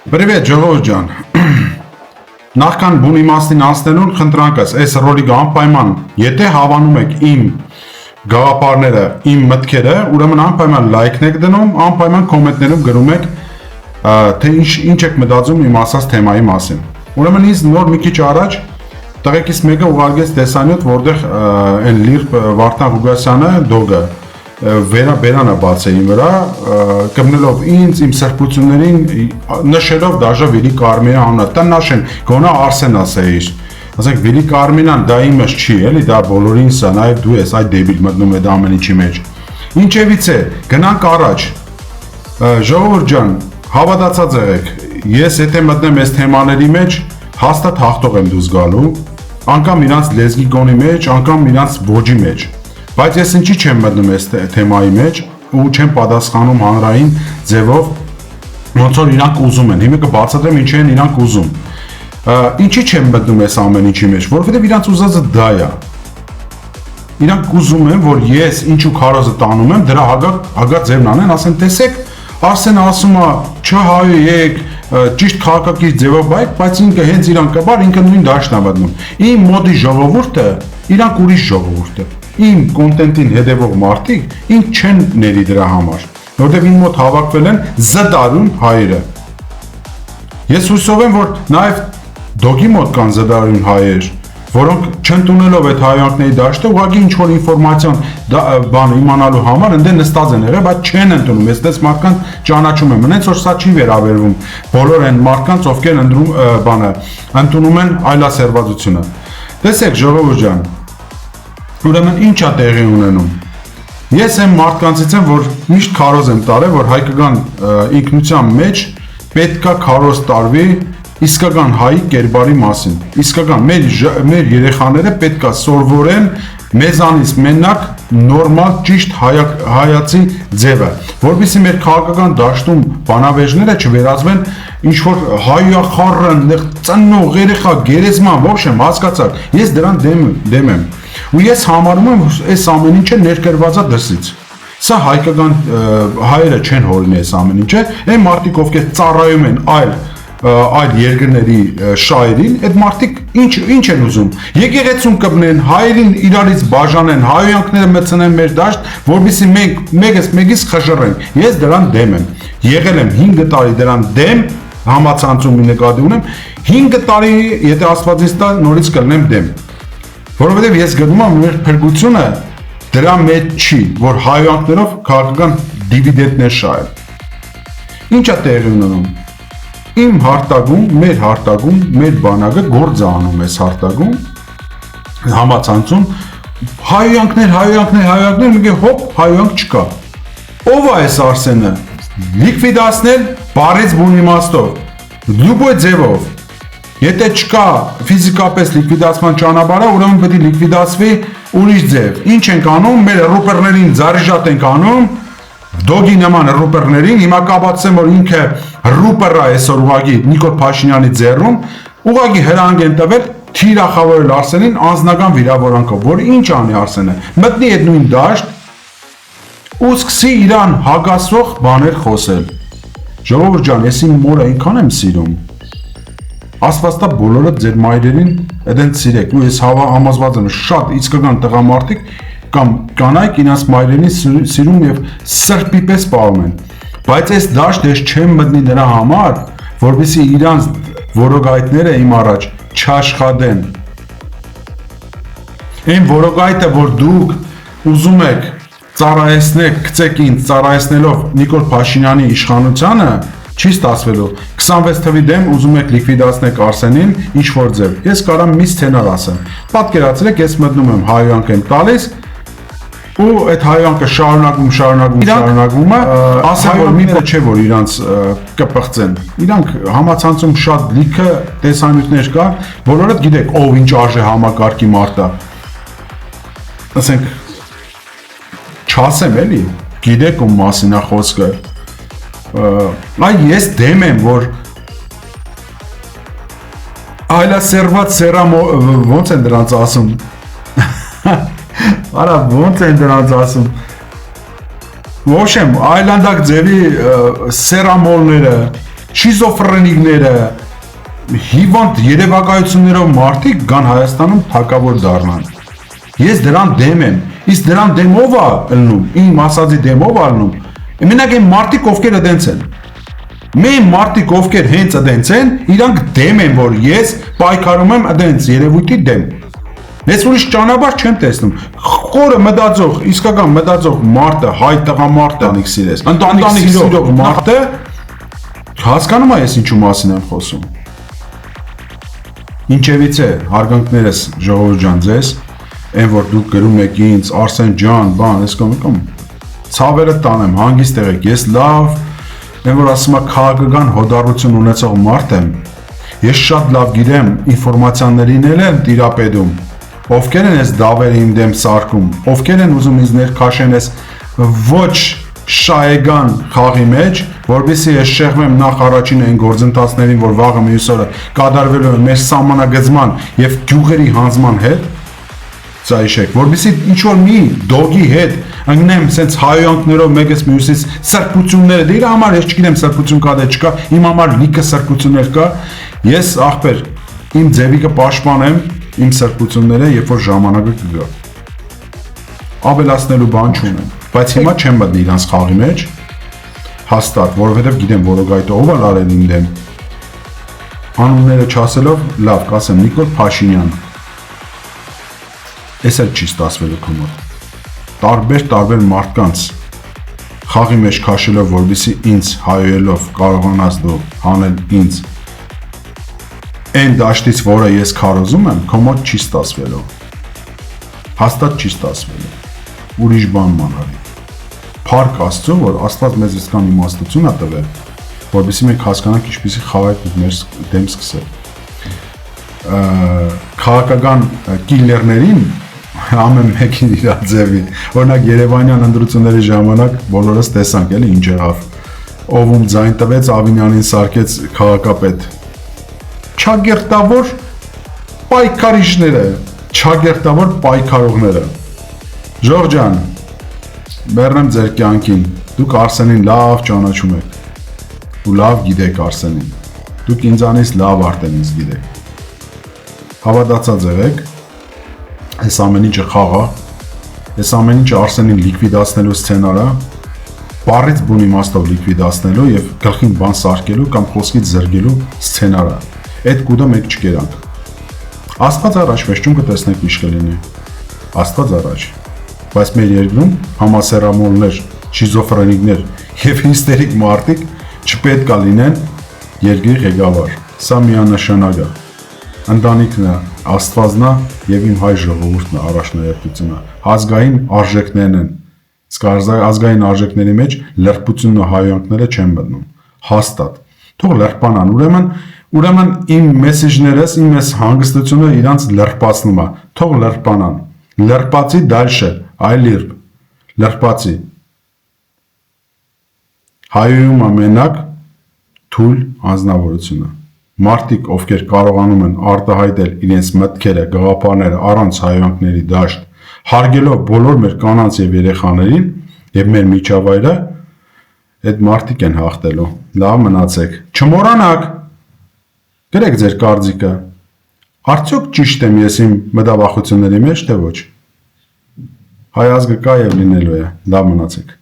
Привет, Ժողովուրդ ջան։ Նախքան բուն իմաստին անցնելուն խնդրանքս, այս ռոլիկը անպայման, եթե հավանում եք իմ գաղափարները, իմ մտքերը, ուրեմն անպայման լայքն եք դնում, անպայման կոմենտներում գրում եք, թե ինչ եք մտածում իմ ասած թեմայի մասին։ Ուրեմն ինձ նոր մի քիչ առաջ տղեկից մեկը ուղարկեց տեսանյութ, որտեղ այն Լիրբ Վարդան Ղուգասյանը դոգը վերաբերանը բացե իմ վրա, կմնելով ինձ, իմ սրբություններին, նշելով դաժա Վիլի Կարմենի անունը, տնաշեն, գոնա Արսեն ասեիր, ասենք Վիլի Կարմենան դա իմս չի, էլի դա բոլորին սա, նաև դու ես այդ դեբիլ մտնում եք ամեն ինչի մեջ։ Ինչևից է, գնանք առաջ, ժողովուրդ ջան, հավատացած եղեք, ես եթե մտնեմ այս թեմաների մեջ, հաստատ հաղթող եմ դուրս գալու, անգամ իրանց լեզգի գոնի մեջ, անգամ իրանց ոճի մեջ։ Բայց ես ինչի չեմ մտնում այս թեմայի մեջ ու չեմ պատասխանում հանրային ձևով, ոնց որ իրանք ուզում են։ Հիմա կբացատրեմ ինչ են իրանք ուզում։ Ինչի չեմ մտնում այս ամեն ինչի մեջ, որովհետև իրանք ուզածը դա է։ Իրանք ուզում են, որ ես ինչու քարոզը տանում եմ, դրա հագած ձևն անեն, ասեն տեսեք, Արսենը ասում է, չհայեք, ճիշտ քաղաքակիրթ ձևով բայց ինքը հենց իրան կբար, ինքը նույն դաշտն է մտնում։ Իմ մոդի ժողովուրդը, իրանք ուրիշ ժողովուրդ է։ Իմ կոնտենտին հետևող մարդիկ ինձ չեն ների դրա համար, որտեղ իմ մոտ հավաքվել են զդարուն հայերը։ Ես հուսով եմ, որ նաև դոգի մոտ կան զդարուն հայեր, որոնք չընդունելով այդ հայանքների դաշտը, ուղղակի ինչ-որ ինֆորմացիոն բան իմանալու համար ընդեն նստած են եղել, բայց չեն ընդունում, ես դες մարդկանց ճանաչում եմ, հենց որ սա չի վերաբերվում բոլոր այն մարդկանց, ովքեր ընդունում են այլասերվածությունը։ Տեսեք, ժողովուրդ ջան, ուրեմն ինչ է տեղի ունենում։ Ես եմ մարդկանցից եմ, որ միշտ քարոզ եմ տարել, որ հայկական ինքնության մեջ պետքա քարոզ տարվի իսկական հայի կերպարի մասին։ Իսկական մեր երեխաները պետքա սովորեն մեզանից մենակ նորմալ ճիշտ հայացի ձևը, որովհետեւ մեր քաղաքական դաշտում բանավեժները չվերածվեն ինչ որ հայախառն, ծնող երեխա գերեզման, ոչ եմ հասկացաք, ես դրան դեմ եմ։ Ու ես համարում եմ, որ այս ամեն ինչը ներկրված է դրսից։ Սա հայկական հայերը չեն հորինել այս ամեն ինչը, այն մարդիկ ովքեր ծառայում են այլ երկրների շահերին, այդ մարդիկ ինչ են ուզում։ Եկեղեցուն կպնեն, հայերին իրարից բաժանեն, հայոյանքները մտցնեն մեր դաշտ, որովհետեւ մենք մեկից խժռենք։ Ես դրան դեմ եմ։ Եղել եմ 5 տարի դրան դեմ, համացանցում նկատի ունեմ, 5 տարի, եթե Աստված ինձ տա, նորից կլինեմ դեմ։ Որովհետև ես գնում եմ մեր փրկությունը դրա մեջ չի, որ հայոյանքներով քաղաքական դիվիդենտներ շահել։ Ինչ է տեղի ունենում։ Իմ հարտագում, մեր բանակը գործ է անում այս հարտագում, համացանցում, հայոյանքներ, մի հոպ, հայոյանք չկա։ Ով է այս Արսենը։ Լիկվիդացնել բարից բուն իմաստով, լուբոյ ձևով։ Եթե չկա ֆիզիկապես լիկվիդացման ճանապարհը, ուրեմն պետք է լիկվիդացվի ուրիշ ձև։ Ինչ ենք անում, մեր ռուպերներին զարիժատ ենք անում, դոգի նման ռուպերներին, հիմա կապացեմ, որ ինքը ռուպերա այսօր ուղղակի Նիկոլ Փաշինյանի ձեռում, ուղղակի հրանգ են տվել թիրախավորել Արսենին անձնական վիրավորանքով, որ ինչ անի Արսենը, մտնի այդ նույն դաշտ ու սկսի իրան հագասող բաներ խոսել։ Ժողովուրդ ջան, ես իմ մորը այնքան եմ սիրում։ Աստվածտա բոլորը ձեր մայրերին այդեն սիրեք, ու ես համոզված եմ շատ իսկական տղամարդիկ կամ կանայք իրաց մայրերին սիրում եւ սրբի պես պահում են, բայց այս դաշտը չեմ մտնի նրա համար, որովհետեւ իրանց որոգայթները իմ առաջ չաշխատեն։ Այն որոգայթը, որ դուք ուզում եք ծառայեցնեք, գցեք ինձ ծառայեցնելով Նիկոլ Փաշինյանի իշխանությանը, չի ստացվելու։ 26 թվի դեմ ուզում եք լիկվիդացնեք Արսենին, ինչ որ ձև։ Ես կարամ մի սցենար ասեմ։ Պատկերացրեք, ես մտնում եմ հայոյանք եմ տալիս, ու այդ հայոյանքը շարունակում է, ասեմ որ մի պոչ չէ, որ իրանց կպղծեն։ Իրանք համացանցում շատ լիքը տեսանյութներ կա, բոլորը գիտեք, ով ինչ արժե համակարգի մարդ է։ Ասենք չասեմ էլի, գիտեք ում մասին է խոսքը։ Այ ես դեմ եմ, որ այլասերված ոնց են դրանց ասում։ Արա ոնց են դրանց ասում։ Ոչ եմ, այլանդակ ձևի սերամոլները, շիզոֆրենիկները, հիվանդ երևակայություններով մարդիկ կան Հայաստանում թակավոր դառնան։ Ես դրան դեմ եմ, իսկ դրան դեմ ով է ելնում, իմ ասածի դեմ ով է ելնում։ Մենակ այն մարդիկ, ովքեր այդենց են։ Մեր մարդիկ, ովքեր հենց այդենց են, իրանք դեմ են, որ ես պայքարում եմ այդենց երևույթի դեմ։ Ես ուրիշ ճանապարհ չեմ տեսնում։ Խորը մտածող, իսկական մտածող մարդը, հայ տղամարդը, ընտանիք սիրող մարդը հասկանում է ես ինչու մասին եմ խոսում։ Ինչևից է, հարգանքներս ժողովուրդ ջան ձեզ, այն որ դուք գրում եք ինձ, Արսեն ջան, բան, ես կամ ցավերը տանեմ, հանգիստ եղեք, ես լավ, այն որ ասում է քաղաքական հոդառություն ունեցող մարդ եմ, ես շատ լավ գիտեմ ինֆորմացիաներին եմ տիրապետում, ովքեր են այս դավերը իմ դեմ սարքում, ովքեր են ուզում ինձ ներքաշեն այս ոչ շահեգան խաղի մեջ, որովհետեւ ես շեղվեմ նախ առաջին այն գործընթացներին, որ վաղը մյուս օրը կատարվելու են մեր սահմանագծման եւ գյուղերի հանձնման հետ, սա իշեք, որովհետեւ ինչ որ մի դոգի հետ ընկնեմ sense հայոյանքներով մեկս մյուսից սրբությունները, դե իր համար ես չգիտեմ սրբություն կա դե չկա, իմ համար լիքը սրբություններ կա, ես ախպեր իմ ձևիկը պաշտպանեմ, իմ սրբությունները, երբ որ ժամանակը կգա։ Ավելացնելու բան չունեմ, բայց հիմա չեմ մտնի իրանց խաղի մեջ, հաստատ, որովհետև գիտեմ որոգայթը ով է արել իմ դեմ։ Անունները չասելով, լավ, կասեմ Նիկոլ Փաշինյան։ Էս էլ չի ստացվելու քո մոտ։ Տարբեր մարդկանց խաղի մեջ քաշելով, որովհետեւ ինձ հայոյելով կարողանաս դու հանել ինձ այն դաշտից, որը ես քարոզում եմ, քո մոտ չի ստացվելու։ Հաստատ չի ստացվելու։ Ուրիշ բան մանարի։ Փառք Աստծո, որ Աստված մեզ այսքան իմաստություն է տվել, որովհետեւ մենք հասկանանք ինչպեսի խաղայր մեր դեմ սկսել։ Քաղաքական կիլլերներին ամեն մեկին իր ձևի։ Օրինակ Երևանյան ընտրությունների ժամանակ բոլորս տեսանք էլի ինչ եղավ։ Ով ձայն տվեց Ավինյանին սարքեց քաղաքապետ։ Չագերտավոր պայքարիչները, չագերտավոր պայքարողները։ Ժողովուրդ ջան, բեռնեմ ձեր կյանքին, դուք Արսենին լավ ճանաչում եք ու լավ գիտեք Արսենին, դուք ինձանից լավ Արտեմից գիտեք, հավատացած եղեք, այս ամեն ինչը խաղ է, այս ամեն ինչը Արսենին լիկվիդացնելու սցենար է, բառից բուն իմաստով լիկվիդացնելու եւ գլխին բան սարքելու կամ խոսքից զրկելու սցենար է, այդ կուտը մենք չկերանք, Աստված առաջ վերջում կտեսնենք ինչ կլինի, Աստված առաջ, բայց մեր երկրում համասեռամոլներ, շիզոֆրենիկներ եւ հիստերիկ մարդիկ չպետք է լինեն երկրի ղեկավար։ Սա միանշանակ է։ Ընտանիքն է, Աստվածն է եւ իմ հայ ժողովուրդն է առաջնահերթությունը։ Ազգային արժեքներն են։ Իսկ ազգային արժեքների մեջ լրբությունն ու հայոյանքները չեն մտնում։ Հաստատ։ Թող լրբանան։ Ուրեմն իմ մեսեջներս, իմ այս հանգստությունը իրանց լրբացնում է։ Թող լրբանան։ Լրբացի դալշը, այլ լիրբ, լրբացի։ Հայոյում ամենակ թույլ անձնավորությունը։ Մարդիկ, ովքեր կարողանում են արտահայտել իրենց մտքերը, գաղափարները առանց հայոյանքների դաշտ, հարգելով բոլոր մեր կանանց եւ երեխաներին եւ մեր միջավայրը, այդ մարդիկ են հաղթելու։ Լավ մնացեք։ Չմոռանաք։ Գրեք ձեր կարծիքը։ Արդյոք ճիշտ եմ ես իմ մտավախությունների մեջ, թե ոչ։ Հայ ազգը կա եւ լինելու է։ Լավ մնացեք։